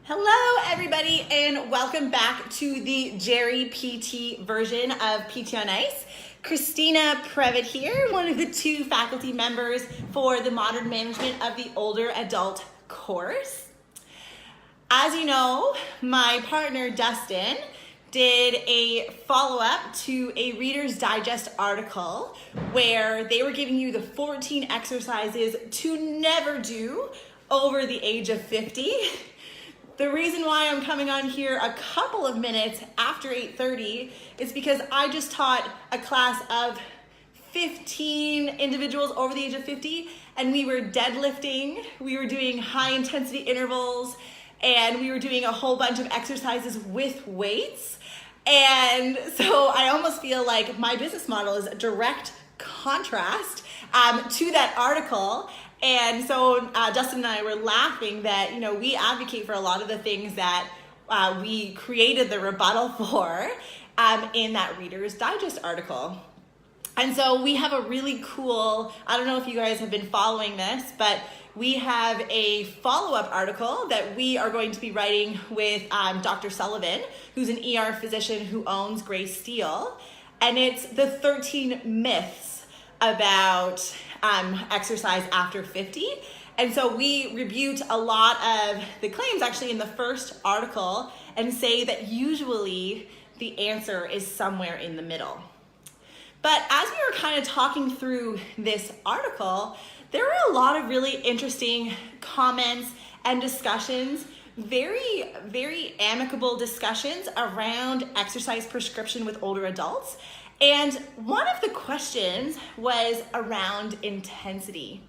Hello everybody and welcome back to the Jerry PT version of PT on Ice. Christina Previtt here, one of the two faculty members for the Modern Management of the Older Adult course. As you know, my partner Dustin did a follow-up to a Reader's Digest article where they were giving you the 14 exercises to never do over the age of 50. The reason why I'm coming on here a couple of minutes after 8:30 is because I just taught a class of 15 individuals over the age of 50, and we were deadlifting, we were doing high intensity intervals, and we were doing a whole bunch of exercises with weights. And so I almost feel like my business model is a direct contrast to that article. And so Dustin and I were laughing that, we advocate for a lot of the things that we created the rebuttal for in that Reader's Digest article. And so we have a really cool, I don't know if you guys have been following this, but we have a follow-up article that we are going to be writing with Dr. Sullivan, who's an ER physician who owns Grace Steel. And it's the 13 myths about exercise after 50. And so we rebut a lot of the claims actually in the first article and say that usually the answer is somewhere in the middle. But as we were kind of talking through this article, there were a lot of really interesting comments and discussions, very, very amicable discussions around exercise prescription with older adults. And one of the questions was around intensity.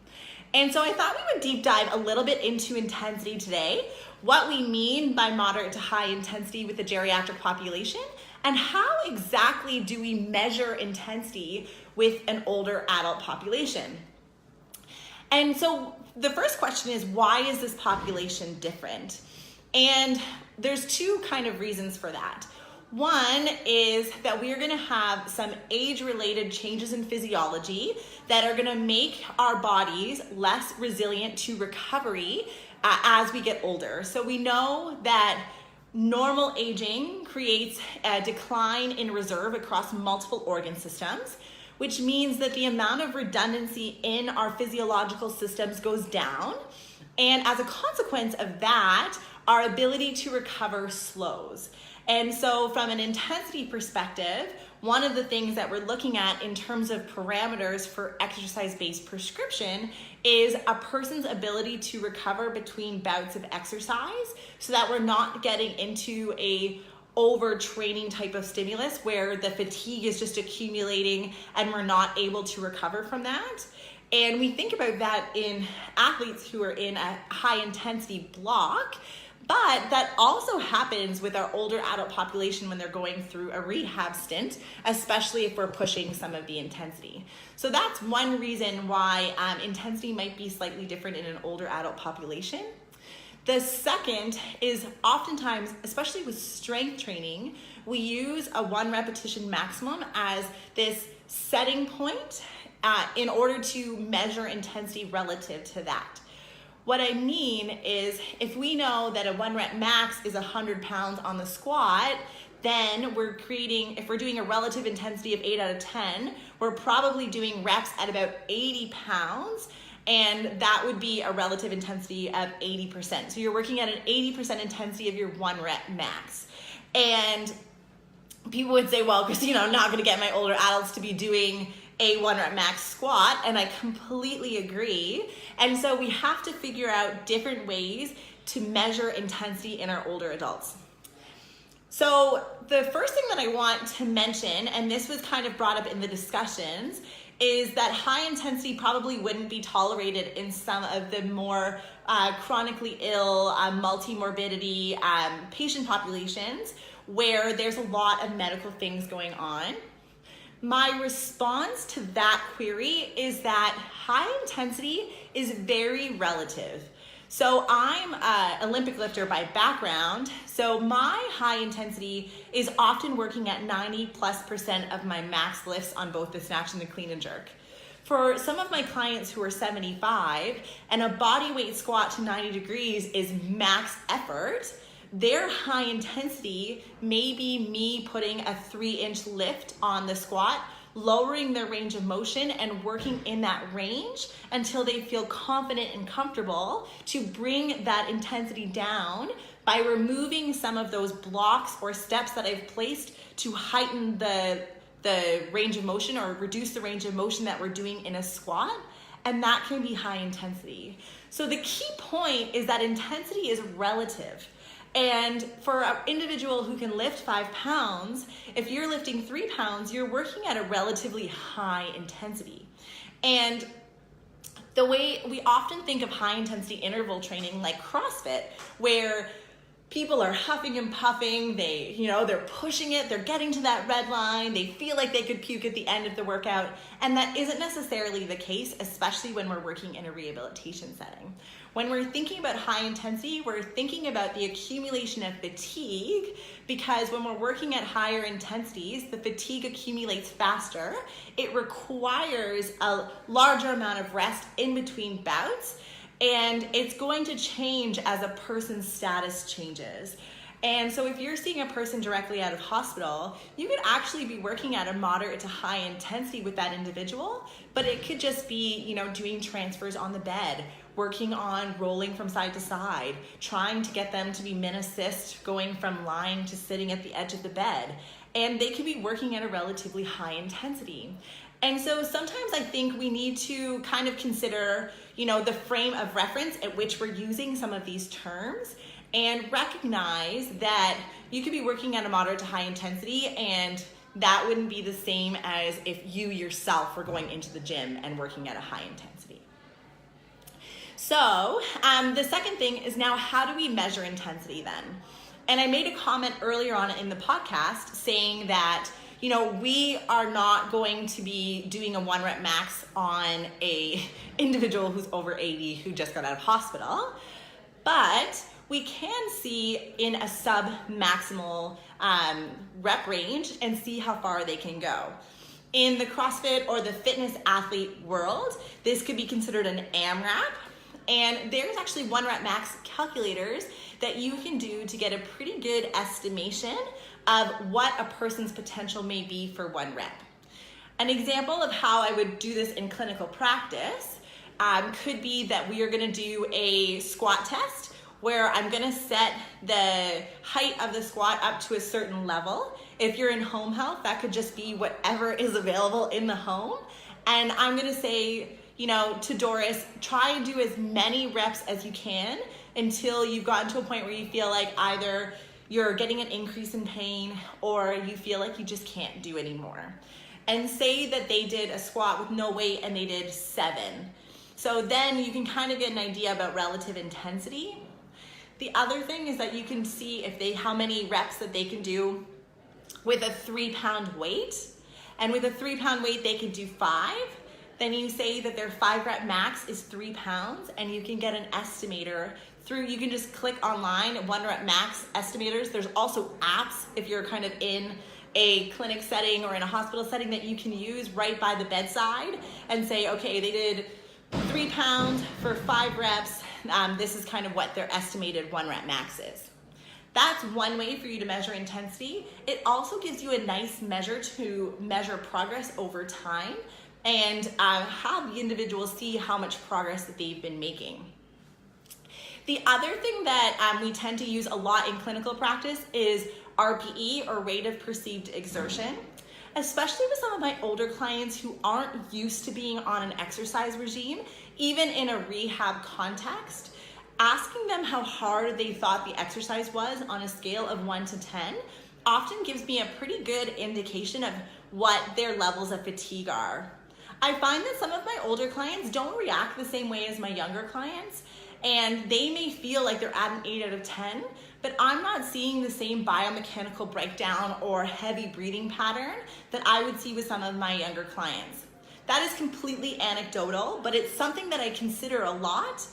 And so I thought we would deep dive a little bit into intensity today, what we mean by moderate to high intensity with the geriatric population, and how exactly do we measure intensity with an older adult population. And so the first question is, why is this population different? And there's two kind of reasons for that. One is that we are going to have some age-related changes in physiology that are going to make our bodies less resilient to recovery as we get older. So we know that normal aging creates a decline in reserve across multiple organ systems, which means that the amount of redundancy in our physiological systems goes down. And as a consequence of that, our ability to recover slows. And so from an intensity perspective, one of the things that we're looking at in terms of parameters for exercise-based prescription is a person's ability to recover between bouts of exercise so that we're not getting into a overtraining type of stimulus where the fatigue is just accumulating and we're not able to recover from that. And we think about that in athletes who are in a high intensity block. But that also happens with our older adult population when they're going through a rehab stint, especially if we're pushing some of the intensity. So that's one reason why intensity might be slightly different in an older adult population. The second is oftentimes, especially with strength training, we use a 1 repetition maximum as this setting point in order to measure intensity relative to that. What I mean is if we know that a 1 rep max is 100 pounds on the squat, then if we're doing a relative intensity of 8 out of 10, we're probably doing reps at about 80 pounds, and that would be a relative intensity of 80%. So you're working at an 80% intensity of your 1 rep max. And people would say, well, Christina, I'm not gonna get my older adults to be doing a 1 rep max squat, and I completely agree. And so we have to figure out different ways to measure intensity in our older adults. So the first thing that I want to mention, and this was kind of brought up in the discussions, is that high intensity probably wouldn't be tolerated in some of the more chronically ill, multi-morbidity patient populations where there's a lot of medical things going on. My response to that query is that high intensity is very relative. So I'm an Olympic lifter by background, so my high intensity is often working at 90+% of my max lifts on both the snatch and the clean and jerk. For some of my clients who are 75 and a body weight squat to 90 degrees is max effort, Their high intensity may be me putting a 3-inch lift on the squat, lowering their range of motion and working in that range until they feel confident and comfortable to bring that intensity down by removing some of those blocks or steps that I've placed to heighten the range of motion or reduce the range of motion that we're doing in a squat. And that can be high intensity. So the key point is that intensity is relative. And for an individual who can lift 5 pounds, if you're lifting 3 pounds, you're working at a relatively high intensity. And the way we often think of high intensity interval training like CrossFit, where people are huffing and puffing, they're pushing it, they're getting to that red line, they feel like they could puke at the end of the workout, and that isn't necessarily the case, especially when we're working in a rehabilitation setting. When we're thinking about high intensity, we're thinking about the accumulation of fatigue, because when we're working at higher intensities, the fatigue accumulates faster. It requires a larger amount of rest in between bouts, and it's going to change as a person's status changes. And so if you're seeing a person directly out of hospital, you could actually be working at a moderate to high intensity with that individual, but it could just be, doing transfers on the bed, working on rolling from side to side, trying to get them to be min assist, going from lying to sitting at the edge of the bed. And they could be working at a relatively high intensity. And so sometimes I think we need to kind of consider, the frame of reference at which we're using some of these terms, and recognize that you could be working at a moderate to high intensity, and that wouldn't be the same as if you yourself were going into the gym and working at a high intensity. So the second thing is, now how do we measure intensity then? And I made a comment earlier on in the podcast saying that we are not going to be doing a 1 rep max on a individual who's over 80 who just got out of hospital, but we can see in a sub-maximal rep range and see how far they can go. In the CrossFit or the fitness athlete world, this could be considered an AMRAP, and there's actually 1 rep max calculators that you can do to get a pretty good estimation of what a person's potential may be for 1 rep. An example of how I would do this in clinical practice could be that we are gonna do a squat test where I'm gonna set the height of the squat up to a certain level. If you're in home health, that could just be whatever is available in the home. And I'm gonna say, to Doris, try and do as many reps as you can until you've gotten to a point where you feel like either you're getting an increase in pain or you feel like you just can't do anymore. And say that they did a squat with no weight and they did 7. So then you can kind of get an idea about relative intensity. The other thing is that you can see how many reps that they can do with a 3-pound weight. And with a 3-pound weight, they can do 5. Then you say that their 5 rep max is 3 pounds, and you can get an estimator you can just click online, 1 rep max estimators. There's also apps if you're kind of in a clinic setting or in a hospital setting that you can use right by the bedside and say, okay, they did 3 pounds for 5 reps. This is kind of what their estimated 1 rep max is. That's one way for you to measure intensity. It also gives you a nice measure to measure progress over time and have the individual see how much progress that they've been making. The other thing that we tend to use a lot in clinical practice is RPE, or rate of perceived exertion, especially with some of my older clients who aren't used to being on an exercise regime, even in a rehab context. Asking them how hard they thought the exercise was on a scale of 1 to 10 often gives me a pretty good indication of what their levels of fatigue are. I find that some of my older clients don't react the same way as my younger clients, and they may feel like they're at an 8 out of 10, but I'm not seeing the same biomechanical breakdown or heavy breathing pattern that I would see with some of my younger clients. That is completely anecdotal, but it's something that I consider a lot.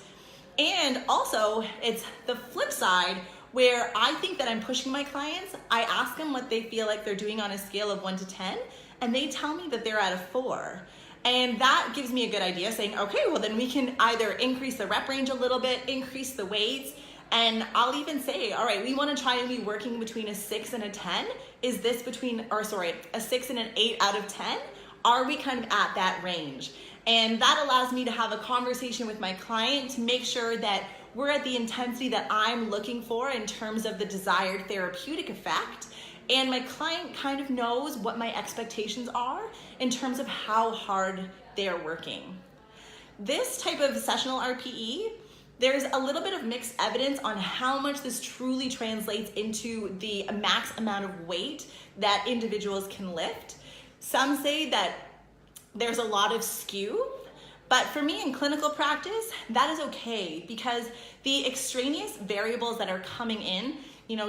And also, it's the flip side where I think that I'm pushing my clients. I ask them what they feel like they're doing on a scale of 1 to 10, and they tell me that they're at a 4. And that gives me a good idea, saying, okay, well then we can either increase the rep range a little bit, increase the weights, And I'll even say, all right, we want to try and be working between a 6 and a 10. Is this a 6 and an 8 out of 10? Are we kind of at that range? And that allows me to have a conversation with my client to make sure that we're at the intensity that I'm looking for in terms of the desired therapeutic effect. And my client kind of knows what my expectations are in terms of how hard they're working. This type of sessional RPE, there's a little bit of mixed evidence on how much this truly translates into the max amount of weight that individuals can lift. Some say that there's a lot of skew, but for me in clinical practice, that is okay because the extraneous variables that are coming in,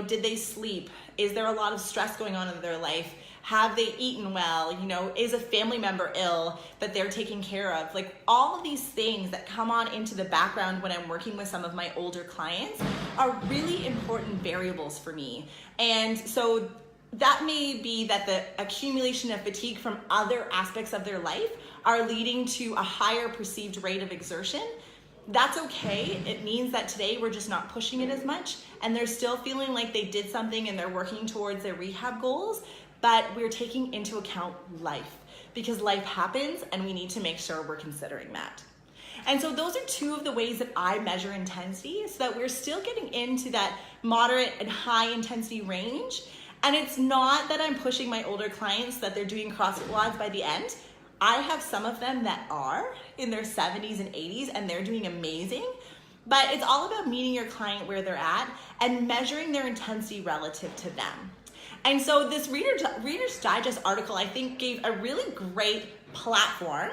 did they sleep? Is there a lot of stress going on in their life? Have they eaten well? Is a family member ill that they're taking care of? Like all of these things that come on into the background when I'm working with some of my older clients are really important variables for me. And so that may be that the accumulation of fatigue from other aspects of their life are leading to a higher perceived rate of exertion. That's okay. It means that today we're just not pushing it as much and they're still feeling like they did something and they're working towards their rehab goals, but we're taking into account life because life happens and we need to make sure we're considering that. And so those are two of the ways that I measure intensity so that we're still getting into that moderate and high intensity range. And it's not that I'm pushing my older clients that they're doing CrossFit WODs by the end. I have some of them that are in their 70s and 80s and they're doing amazing, but it's all about meeting your client where they're at and measuring their intensity relative to them. And so this Reader's Digest article, I think, gave a really great platform,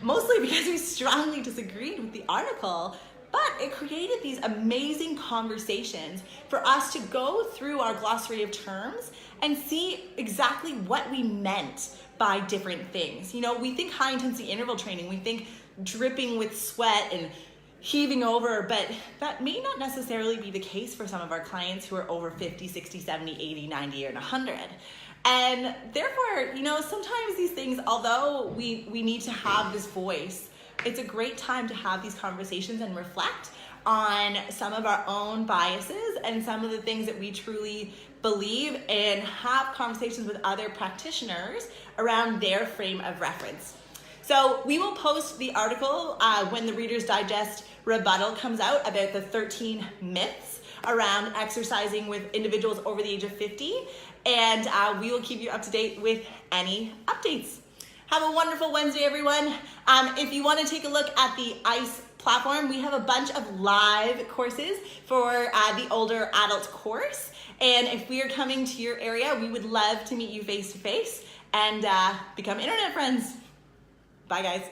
mostly because we strongly disagreed with the article, but it created these amazing conversations for us to go through our glossary of terms and see exactly what we meant by different things. We think high intensity interval training, we think dripping with sweat and heaving over, but that may not necessarily be the case for some of our clients who are over 50, 60, 70, 80, 90, and 100. And therefore, sometimes these things, although we need to have this voice, it's a great time to have these conversations and reflect on some of our own biases and some of the things that we truly believe and have conversations with other practitioners around their frame of reference. So we will post the article when the Reader's Digest rebuttal comes out about the 13 myths around exercising with individuals over the age of 50, and we will keep you up to date with any updates. Have a wonderful Wednesday, everyone. If you want to take a look at the ICE platform, we have a bunch of live courses for the older adult course. And if we are coming to your area, we would love to meet you face to face and become internet friends. Bye, guys.